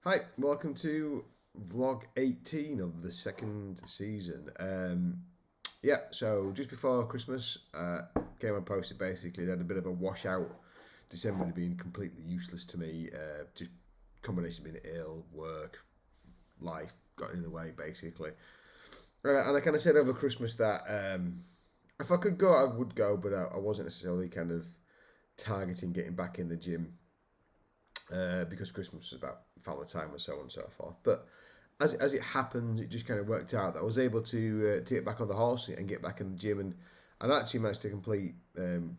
Hi, welcome to vlog 18 of the second season. So just before Christmas, came and posted basically they had a bit of a washout. December had been completely useless to me. Just combination of being ill, work, life got in the way basically. And I kind of said over Christmas that if I could go, I would go, but I wasn't necessarily kind of targeting getting back in the gym because Christmas was about family time and so on and so forth. But as it happened, it just kind of worked out that I was able to get back on the horse and get back in the gym, and actually managed to complete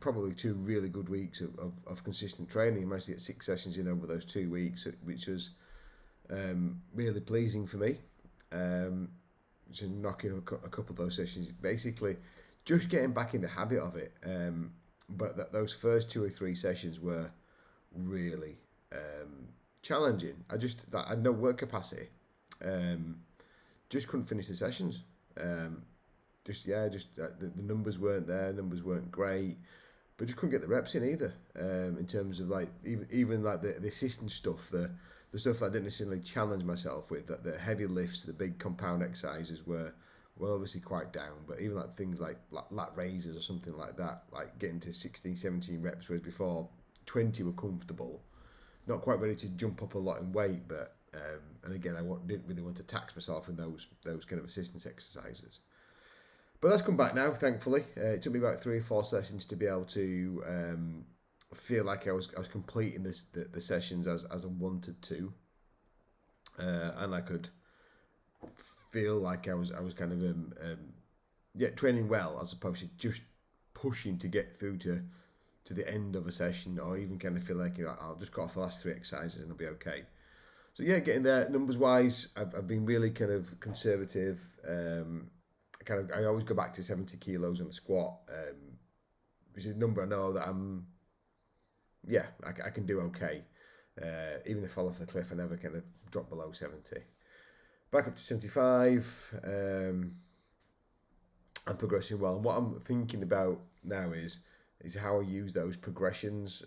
probably 2 really good weeks of consistent training. I managed to get 6 sessions in over those 2 weeks, which was really pleasing for me. So knocking a couple of those sessions, basically just getting back in the habit of it. But those first 2 or 3 sessions were really challenging. I had no work capacity. Just couldn't finish the sessions. The numbers weren't there. Numbers weren't great, but just couldn't get the reps in either. In terms of like even like the assistant stuff, the stuff that I didn't necessarily challenge myself with, that the heavy lifts, the big compound exercises were obviously quite down. But even like things like lat raises or something like that, like getting to 16, 17 reps, whereas before 20 were comfortable. Not quite ready to jump up a lot in weight, but and again, didn't really want to tax myself in those kind of assistance exercises. But that's come back now, thankfully. It took me about 3 or 4 sessions to be able to feel like I was completing the sessions as I wanted to, and I could feel like I was kind of training well as opposed to just pushing to get through to the end of a session, or even kind of feel like I'll just cut off the last 3 exercises and I'll be okay. So yeah, getting there numbers wise, I've been really kind of conservative. I always go back to 70 kilos on the squat, which is a number I know that I can do okay. Even if I fall off the cliff, I never kind of drop below 70. Back up to 75. I'm progressing well, and what I'm thinking about now is how I use those progressions.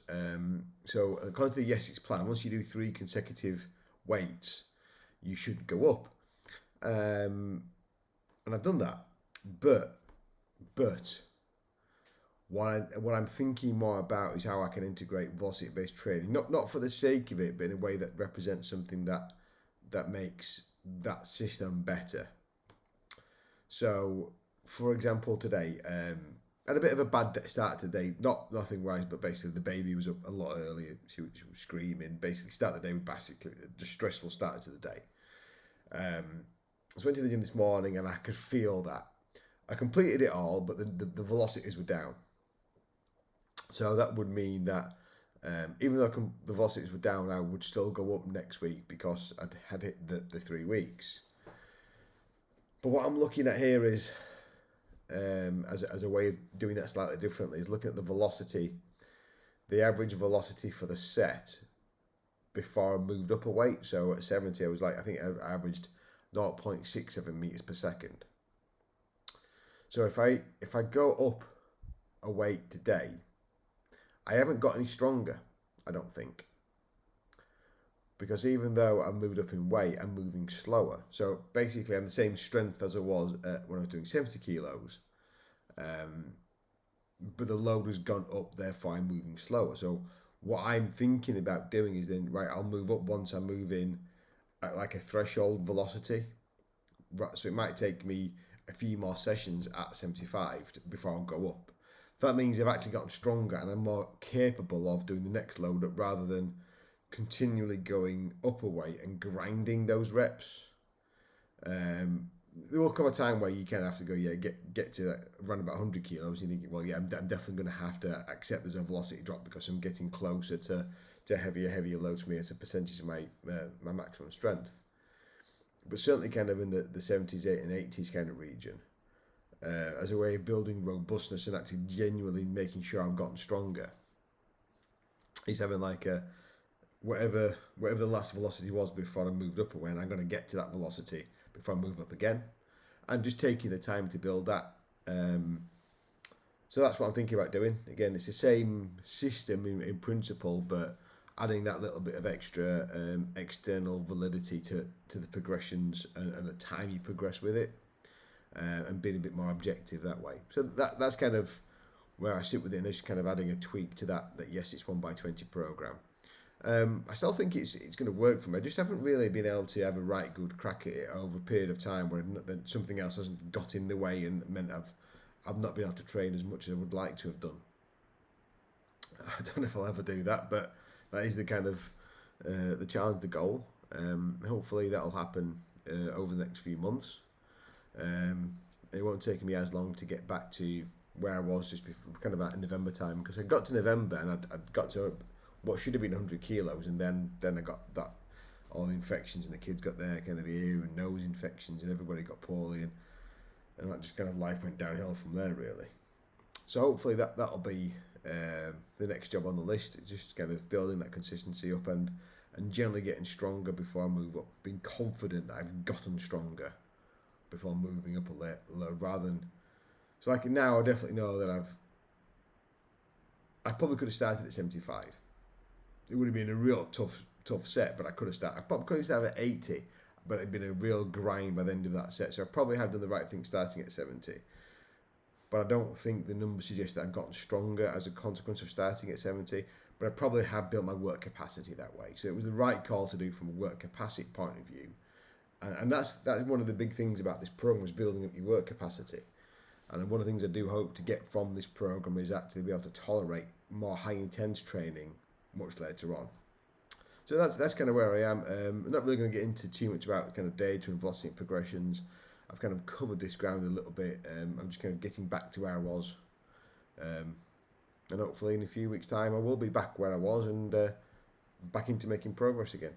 So according to the Yes It's plan, once you do 3 consecutive weights, you should go up. And I've done that, but what I'm thinking more about is how I can integrate velocity based training, not for the sake of it, but in a way that represents something that makes that system better. So, for example, today, had a bit of a bad start today. Nothing wise, but basically the baby was up a lot earlier. She was screaming. Basically, start the day with basically a stressful start to the day. I went to the gym this morning and I could feel that I completed it all, but the velocities were down. So that would mean that even though the velocities were down, I would still go up next week because I'd had hit the 3 weeks. But what I'm looking at here is, as a way of doing that slightly differently, is looking at the velocity, the average velocity for the set before I moved up a weight. So at 70, I think I averaged 0.67 meters per second. So if I go up a weight today, I haven't got any stronger, I don't think. Because even though I moved up in weight, I'm moving slower. So basically, I'm the same strength as I was when I was doing 70 kilos. But the load has gone up, therefore I'm moving slower. So what I'm thinking about doing is then, right, I'll move up once I move in at like a threshold velocity. Right, so it might take me a few more sessions at 75 before I'll go up. That means I've actually gotten stronger and I'm more capable of doing the next load up rather than continually going up a weight and grinding those reps. There will come a time where you kind of have to go, get to around about 100 kilos. And you think, well, I'm definitely going to have to accept there's a velocity drop because I'm getting closer to heavier loads for me as a percentage of my maximum strength. But certainly kind of in the 70s, and 80s kind of region, as a way of building robustness and actually genuinely making sure I've gotten stronger. He's having like a whatever the last velocity was before I moved up a way, and I'm going to get to that velocity before I move up again, and just taking the time to build that. So that's what I'm thinking about doing. Again, it's the same system in principle, but adding that little bit of extra external validity to the progressions and the time you progress with it, and being a bit more objective that way. So that's kind of where I sit with it, and just kind of adding a tweak to that yes, it's 1x20 program. I still think it's going to work for me. I just haven't really been able to have a right good crack at it over a period of time where something else hasn't got in the way and meant I've not been able to train as much as I would like to have done. I don't know if I'll ever do that, but that is the kind of the challenge, the goal. Hopefully that'll happen over the next few months. It won't take me as long to get back to where I was just before, kind of at November time, because I got to November and I'd got to what should have been 100 kilos, and then I got that all the infections, and the kids got their kind of ear and nose infections, and everybody got poorly, and that just kind of life went downhill from there really. So hopefully that'll be the next job on the list. It's just kind of building that consistency up and generally getting stronger before I move up, being confident that I've gotten stronger before moving up a little, rather than, so like now I definitely know that I probably could have started at 75. It would have been a real tough set, but I probably could have started at 80, but it'd been a real grind by the end of that set. So I probably have done the right thing starting at 70. But I don't think the numbers suggest that I've gotten stronger as a consequence of starting at 70, but I probably have built my work capacity that way. So it was the right call to do from a work capacity point of view. And that's one of the big things about this program, was building up your work capacity. And one of the things I do hope to get from this program is actually be able to tolerate more high intense training much later on. So that's kind of where I am. I'm not really going to get into too much about the kind of data and velocity and progressions. I've kind of covered this ground a little bit. I'm just kind of getting back to where I was. And hopefully in a few weeks' time I will be back where I was and back into making progress again.